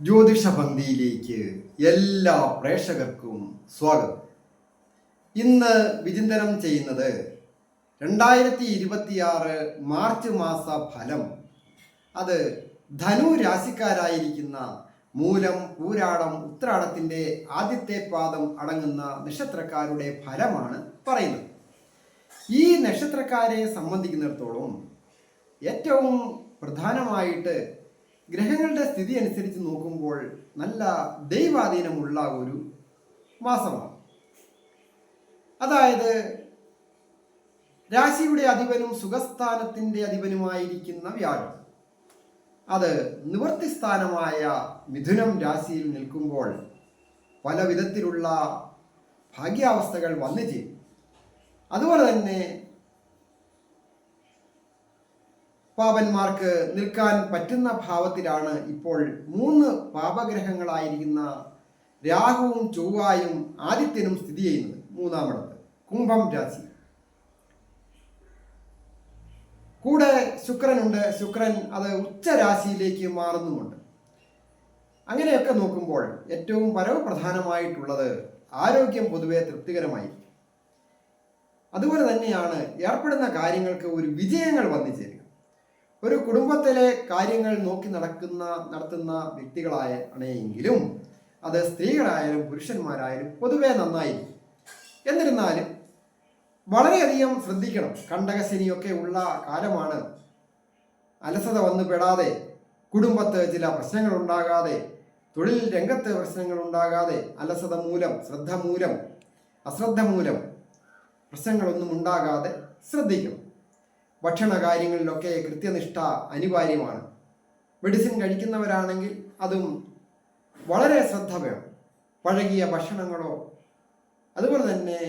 ജ്യോതിഷപന്തിയിലേക്ക് എല്ലാ പ്രേക്ഷകർക്കും സ്വാഗതം. ഇന്ന് വിചിന്തനം ചെയ്യുന്നത് 2026 മാർച്ച് മാസ ഫലം. അത് ധനു രാശിക്കാരായിരിക്കുന്ന മൂലം, പൂരാടം, ഉത്രാടത്തിൻ്റെ ആദ്യത്തെ പാദം അടങ്ങുന്ന നക്ഷത്രക്കാരുടെ ഫലമാണ് പറയുന്നത്. ഈ നക്ഷത്രക്കാരെ സംബന്ധിക്കുന്നിടത്തോളം ഏറ്റവും പ്രധാനമായിട്ട് ഗ്രഹങ്ങളുടെ സ്ഥിതി അനുസരിച്ച് നോക്കുമ്പോൾ നല്ല ദൈവാധീനമുള്ള ഒരു മാസമാണ്. അതായത് രാശിയുടെ അധിപനും സുഖസ്ഥാനത്തിൻ്റെ അധിപനുമായിരിക്കുന്ന വ്യാഴം അത് നിവൃത്തി സ്ഥാനമായ മിഥുനം രാശിയിൽ നിൽക്കുമ്പോൾ പല വിധത്തിലുള്ള ഭാഗ്യാവസ്ഥകൾ വന്നു ചേരും. അതുപോലെ തന്നെ പാപന്മാർക്ക് നിൽക്കാൻ പറ്റുന്ന ഭാവത്തിലാണ് ഇപ്പോൾ 3 പാപഗ്രഹങ്ങളായിരിക്കുന്ന രാഹുവും ചൊവ്വായും ആദിത്യനും സ്ഥിതി ചെയ്യുന്നത്. മൂന്നാമിടത്ത് കുംഭം രാശി. കൂടെ ശുക്രനുണ്ട്. ശുക്രൻ അത് ഉച്ചരാശിയിലേക്ക് മാറുന്നുമുണ്ട്. അങ്ങനെയൊക്കെ നോക്കുമ്പോൾ ഏറ്റവും പരമപ്രധാനമായിട്ടുള്ളത് ആരോഗ്യം പൊതുവെ തൃപ്തികരമായിരിക്കും. അതുപോലെ തന്നെയാണ് ഏർപ്പെടുന്ന കാര്യങ്ങൾക്ക് ഒരു വിജയങ്ങൾ വന്നു ചേരുക. ഒരു കുടുംബത്തിലെ കാര്യങ്ങൾ നോക്കി നടത്തുന്ന വ്യക്തികളാണെങ്കിലും അത് സ്ത്രീകളായാലും പുരുഷന്മാരായാലും പൊതുവെ നന്നായിരിക്കും. എന്നിരുന്നാലും വളരെയധികം ശ്രദ്ധിക്കണം. കണ്ടകശനിയൊക്കെ ഉള്ള കാലമാണ്. അലസത വന്നു പെടാതെ, കുടുംബത്ത് ചില പ്രശ്നങ്ങൾ ഉണ്ടാകാതെ, തൊഴിൽ രംഗത്ത് പ്രശ്നങ്ങൾ ഉണ്ടാകാതെ, അലസത മൂലം, അശ്രദ്ധ മൂലം പ്രശ്നങ്ങളൊന്നും ഉണ്ടാകാതെ ശ്രദ്ധിക്കണം. ഭക്ഷണ കാര്യങ്ങളിലൊക്കെ കൃത്യനിഷ്ഠ അനിവാര്യമാണ്. മെഡിസിൻ കഴിക്കുന്നവരാണെങ്കിൽ അതും വളരെ ശ്രദ്ധ വേണം. പഴകിയ ഭക്ഷണങ്ങളോ അതുപോലെ തന്നെ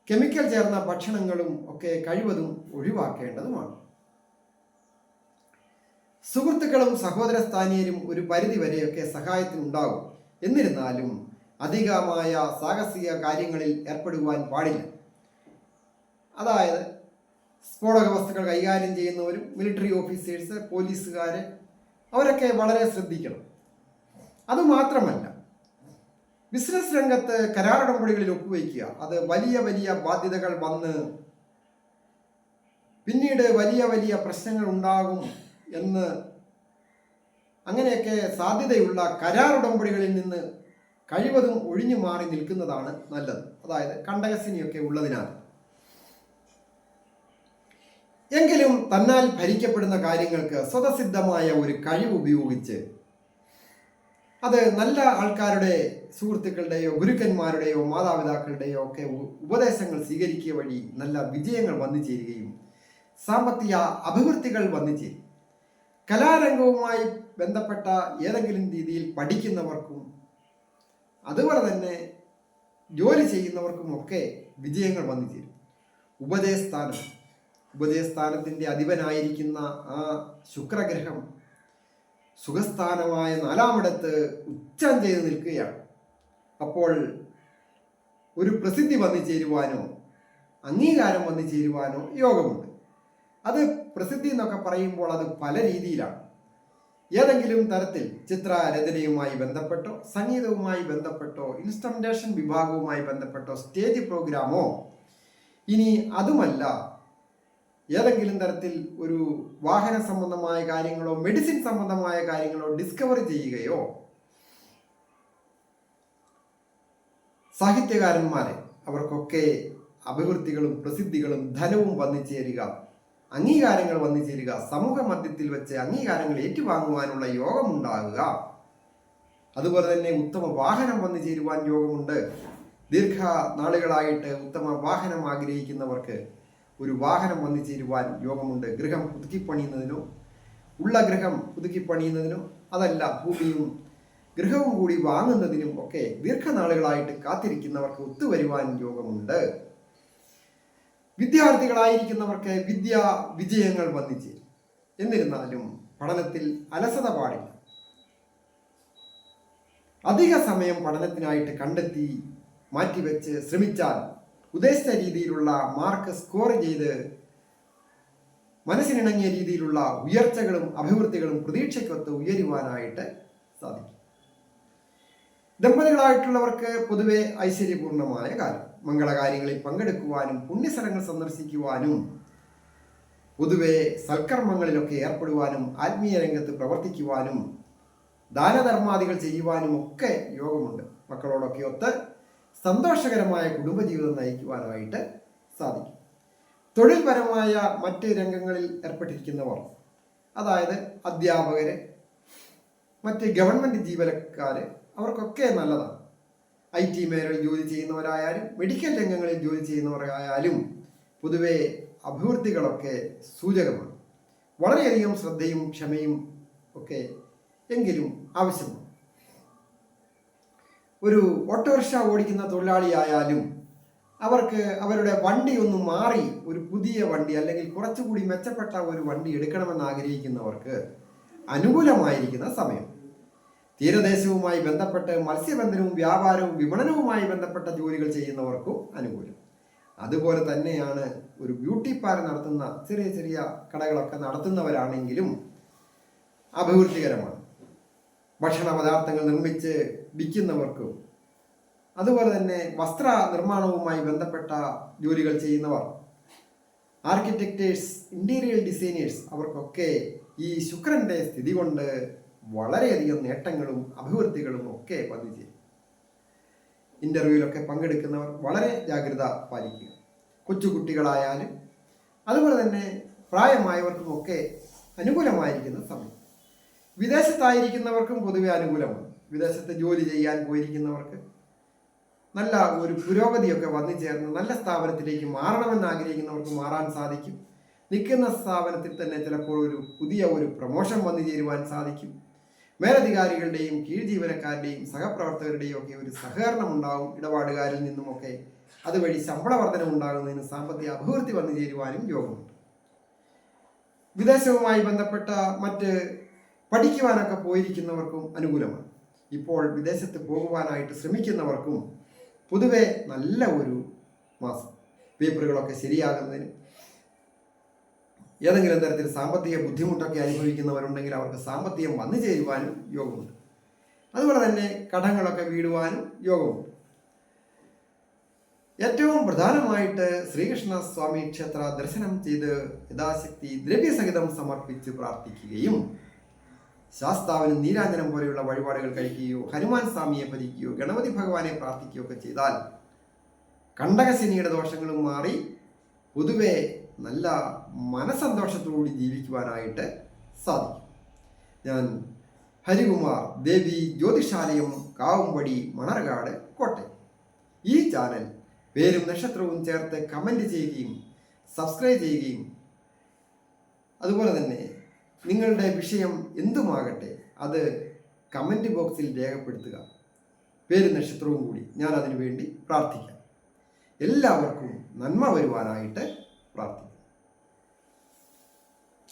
കെമിക്കൽ ചേർന്ന ഭക്ഷണങ്ങളും ഒക്കെ കഴിവതും ഒഴിവാക്കേണ്ടതുമാണ്. സുഹൃത്തുക്കളും സഹോദര സ്ഥാനീയരും ഒരു പരിധി വരെയൊക്കെ സഹായത്തിനുണ്ടാകും. എന്നിരുന്നാലും അധികമായ സാഹസിക കാര്യങ്ങളിൽ ഏർപ്പെടുവാൻ പാടില്ല. അതായത് സ്ഫോടക വസ്തുക്കൾ കൈകാര്യം ചെയ്യുന്നവരും മിലിറ്ററി ഓഫീസേഴ്സ്, പോലീസുകാർ അവരൊക്കെ വളരെ ശ്രദ്ധിക്കണം. അതുമാത്രമല്ല, ബിസിനസ് രംഗത്ത് കരാറുടമ്പടികളിൽ ഒപ്പുവയ്ക്കുക. അത് വലിയ വലിയ ബാധ്യതകൾ വന്ന് പിന്നീട് വലിയ വലിയ പ്രശ്നങ്ങൾ ഉണ്ടാകും എന്ന് അങ്ങനെയൊക്കെ സാധ്യതയുള്ള കരാറുടമ്പടികളിൽ നിന്ന് കഴിവതും ഒഴിഞ്ഞു മാറി നിൽക്കുന്നതാണ് നല്ലത്. അതായത് കണ്ടകശനിയൊക്കെ ഉള്ളതിനാൽ. എങ്കിലും തന്നാൽ ഭരിക്കപ്പെടുന്ന കാര്യങ്ങൾക്ക് സ്വതസിദ്ധമായ ഒരു കഴിവ് ഉപയോഗിച്ച് അത് നല്ല ആൾക്കാരുടെ, സുഹൃത്തുക്കളുടെയോ ഗുരുക്കന്മാരുടെയോ മാതാപിതാക്കളുടെയോ ഒക്കെ ഉപദേശങ്ങൾ സ്വീകരിക്കുക വഴി നല്ല വിജയങ്ങൾ വന്നു ചേരുകയും സാമ്പത്തിക അഭിവൃദ്ധികൾ വന്നു ചേരും. കലാരംഗവുമായി ബന്ധപ്പെട്ട ഏതെങ്കിലും രീതിയിൽ പഠിക്കുന്നവർക്കും അതുപോലെ തന്നെ ജോലി ചെയ്യുന്നവർക്കുമൊക്കെ വിജയങ്ങൾ വന്നു ചേരും. ഉപദേശസ്ഥാനത്തിൻ്റെ അധിപനായിരിക്കുന്ന ആ ശുക്രഗ്രഹം സുഖസ്ഥാനമായ 4ാമിടത്ത് ഉച്ചം ചെയ്ത് നിൽക്കുകയാണ്. അപ്പോൾ ഒരു പ്രസിദ്ധി വന്നു ചേരുവാനോ അംഗീകാരം വന്നു ചേരുവാനോ യോഗമുണ്ട്. അത് പ്രസിദ്ധി എന്നൊക്കെ പറയുമ്പോൾ അത് പല രീതിയിലാണ്. ഏതെങ്കിലും തരത്തിൽ ചിത്രരചനയുമായി ബന്ധപ്പെട്ടോ, സംഗീതവുമായി ബന്ധപ്പെട്ടോ, ഇൻസ്ട്രുമെന്റേഷൻ വിഭാഗവുമായി ബന്ധപ്പെട്ടോ, സ്റ്റേജ് പ്രോഗ്രാമോ, ഇനി അതുമല്ല ഏതെങ്കിലും തരത്തിൽ ഒരു വാഹന സംബന്ധമായ കാര്യങ്ങളോ മെഡിസിൻ സംബന്ധമായ കാര്യങ്ങളോ ഡിസ്കവർ ചെയ്യുകയോ, സാഹിത്യകാരന്മാരെ അവർക്കൊക്കെ അഭിവൃദ്ധികളും പ്രസിദ്ധികളും ധനവും വന്നു ചേരുക, അംഗീകാരങ്ങൾ വന്നു ചേരുക, സമൂഹ മധ്യത്തിൽ വെച്ച് അംഗീകാരങ്ങൾ ഏറ്റുവാങ്ങുവാനുള്ള യോഗമുണ്ടാകുക. അതുപോലെ തന്നെ ഉത്തമ വാഹനം വന്നു ചേരുവാൻ യോഗമുണ്ട്. ദീർഘ നാളുകളായിട്ട് ഉത്തമ വാഹനം ആഗ്രഹിക്കുന്നവർക്ക് ഒരു വാഹനം വന്നു ചേരുവാൻ യോഗമുണ്ട്. ഗൃഹം പുതുക്കിപ്പണിയുന്നതിനോ, ഉള്ള ഗൃഹം പുതുക്കിപ്പണിയുന്നതിനോ, അതല്ല ഭൂമിയും ഗൃഹവും കൂടി വാങ്ങുന്നതിനും ഒക്കെ ദീർഘനാളുകളായിട്ട് കാത്തിരിക്കുന്നവർക്ക് ഒത്തുവരുവാൻ യോഗമുണ്ട്. വിദ്യാർത്ഥികളായിരിക്കുന്നവർക്ക് വിജയങ്ങൾ വന്നു ചേരും. എന്നിരുന്നാലും പഠനത്തിൽ അലസത പാടില്ല. അധിക സമയം പഠനത്തിനായിട്ട് കണ്ടെത്തി മാറ്റിവെച്ച് ശ്രമിച്ചാൽ ഉദ്ദേശിച്ച രീതിയിലുള്ള മാർക്ക് സ്കോർ ചെയ്ത് മനസ്സിനിണങ്ങിയ രീതിയിലുള്ള ഉയർച്ചകളും അഭിവൃദ്ധികളും പ്രതീക്ഷയ്ക്കൊത്ത് ഉയരുവാനായിട്ട് സാധിക്കും. ദമ്പതികളായിട്ടുള്ളവർക്ക് പൊതുവെ ഐശ്വര്യപൂർണമായ കാലം. മംഗളകാര്യങ്ങളിൽ പങ്കെടുക്കുവാനും പുണ്യസ്ഥലങ്ങൾ സന്ദർശിക്കുവാനും പൊതുവെ സൽക്കർമ്മങ്ങളിലൊക്കെ ഏർപ്പെടുവാനും ആത്മീയ രംഗത്ത് പ്രവർത്തിക്കുവാനും ദാനധർമാദികൾ ചെയ്യുവാനും ഒക്കെ യോഗമുണ്ട്. മക്കളോടൊക്കെ ഒത്ത് സന്തോഷകരമായ കുടുംബജീവിതം നയിക്കുവാനായിട്ട് സാധിക്കും. തൊഴിൽപരമായ മറ്റ് രംഗങ്ങളിൽ ഏർപ്പെട്ടിരിക്കുന്നവർ, അതായത് അധ്യാപകര്, മറ്റ് ഗവൺമെൻറ് ജീവനക്കാര്, അവർക്കൊക്കെ നല്ലതാണ്. IT മേഖലയിൽ ജോലി ചെയ്യുന്നവരായാലും മെഡിക്കൽ രംഗങ്ങളിൽ ജോലി ചെയ്യുന്നവരായാലും പൊതുവെ അഭിവൃദ്ധികളൊക്കെ സൂചകമാണ്. വളരെയധികം ശ്രദ്ധയും ക്ഷമയും ഒക്കെ എങ്കിലും ആവശ്യമാണ്. ഒരു ഓട്ടോറിക്ഷ ഓടിക്കുന്ന തൊഴിലാളിയായാലും അവർക്ക് അവരുടെ വണ്ടി ഒന്ന് മാറി ഒരു പുതിയ വണ്ടി അല്ലെങ്കിൽ കുറച്ചുകൂടി മെച്ചപ്പെട്ട ഒരു വണ്ടി എടുക്കണമെന്ന് ആഗ്രഹിക്കുന്നവർക്ക് അനുകൂലമായിരിക്കുന്ന സമയം. തീരദേശവുമായി ബന്ധപ്പെട്ട് മത്സ്യബന്ധനവും വ്യാപാരവും വിപണനവുമായി ബന്ധപ്പെട്ട ജോലികൾ ചെയ്യുന്നവർക്കും അനുകൂലം. അതുപോലെ തന്നെയാണ് ഒരു ബ്യൂട്ടി പാർലർ നടത്തുന്ന ചെറിയ ചെറിയ കടകളൊക്കെ നടത്തുന്നവരാണെങ്കിലും അഭിവൃദ്ധികരമാണ്. ഭക്ഷണ പദാർത്ഥങ്ങൾ നിർമ്മിച്ച് വിൽക്കുന്നവർക്കും, അതുപോലെ തന്നെ വസ്ത്ര നിർമ്മാണവുമായി ബന്ധപ്പെട്ട ജോലികൾ ചെയ്യുന്നവർ, ആർക്കിടെക്റ്റേഴ്സ്, ഇന്റീരിയർ ഡിസൈനേഴ്സ്, അവർക്കൊക്കെ ഈ ശുക്രന്റെ സ്ഥിതി കൊണ്ട് വളരെയധികം നേട്ടങ്ങളും അഭിവൃദ്ധികളും ഒക്കെ വന്നു. ഇന്റർവ്യൂവിലൊക്കെ പങ്കെടുക്കുന്നവർ വളരെ ജാഗ്രത പാലിക്കുക. കൊച്ചുകുട്ടികളായാലും അതുപോലെ തന്നെ പ്രായമായവർക്കുമൊക്കെ അനുകൂലമായിരിക്കുന്ന സമയം. വിദേശത്തായിരിക്കുന്നവർക്കും പൊതുവെ അനുകൂലമാണ്. വിദേശത്ത് ജോലി ചെയ്യാൻ പോയിരിക്കുന്നവർക്ക് നല്ല ഒരു പുരോഗതിയൊക്കെ വന്നു ചേർന്ന് നല്ല സ്ഥാപനത്തിലേക്ക് മാറണമെന്ന് ആഗ്രഹിക്കുന്നവർക്ക് മാറാൻ സാധിക്കും. നിൽക്കുന്ന സ്ഥാപനത്തിൽ തന്നെ ചിലപ്പോൾ ഒരു പുതിയ പ്രൊമോഷൻ വന്നു ചേരുവാൻ സാധിക്കും. മേലധികാരികളുടെയും കീഴ് ജീവനക്കാരുടെയും സഹപ്രവർത്തകരുടെയും ഒക്കെ ഒരു സഹകരണം ഉണ്ടാവും. ഇടപാടുകാരിൽ നിന്നുമൊക്കെ അതുവഴി ശമ്പള വർധന ഉണ്ടാകുന്നതിന് സാമ്പത്തിക അഭിവൃദ്ധി വന്നു ചേരുവാനും യോഗമുണ്ട്. വിദേശവുമായി ബന്ധപ്പെട്ട മറ്റ് പഠിക്കുവാനൊക്കെ പോയിരിക്കുന്നവർക്കും അനുകൂലമാണ്. ഇപ്പോൾ വിദേശത്ത് പോകുവാനായിട്ട് ശ്രമിക്കുന്നവർക്കും പൊതുവെ നല്ല ഒരു മാസം. പേപ്പറുകളൊക്കെ ശരിയാകുന്നതിനും ഏതെങ്കിലും തരത്തിൽ സാമ്പത്തിക ബുദ്ധിമുട്ടൊക്കെ അനുഭവിക്കുന്നവരുണ്ടെങ്കിൽ അവർക്ക് സാമ്പത്തികം വന്നു ചേരുവാനും യോഗമുണ്ട്. അതുപോലെ തന്നെ കടങ്ങളൊക്കെ വീടുവാനും യോഗമുണ്ട്. ഏറ്റവും പ്രധാനമായിട്ട് ശ്രീകൃഷ്ണ സ്വാമി ക്ഷേത്ര ദർശനം ചെയ്ത് യഥാശക്തി ദ്രവ്യസഹിതം സമർപ്പിച്ച് പ്രാർത്ഥിക്കുകയും ശാസ്താവിന് നീരാഞ്ജനം പോലെയുള്ള വഴിപാടുകൾ കഴിക്കുകയോ ഹനുമാൻ സ്വാമിയെ ഭജിക്കുകയോ ഗണപതി ഭഗവാനെ പ്രാർത്ഥിക്കുകയോ ഒക്കെ ചെയ്താൽ കണ്ടകശനിയുടെ ദോഷങ്ങളും മാറി പൊതുവെ നല്ല മനസന്തോഷത്തോടുകൂടി ജീവിക്കുവാനായിട്ട് സാധിക്കും. ഞാൻ ഹരികുമാർ, ദേവി ജ്യോതിഷാലയം, കാവുംപടി, മണർകാട്, കോട്ടയം. ഈ ചാനൽ പേരും നക്ഷത്രവും ചേർത്ത് കമൻറ്റ് ചെയ്യുകയും സബ്സ്ക്രൈബ് ചെയ്യുകയും അതുപോലെ തന്നെ നിങ്ങളുടെ വിഷയം എന്തുമാകട്ടെ അത് കമൻറ്റ് ബോക്സിൽ രേഖപ്പെടുത്തുക. പേരും നക്ഷത്രവും കൂടി ഞാൻ അതിനു വേണ്ടി പ്രാർത്ഥിക്കാം. എല്ലാവർക്കും നന്മ വരുവാനായിട്ട് പ്രാർത്ഥിക്കാം.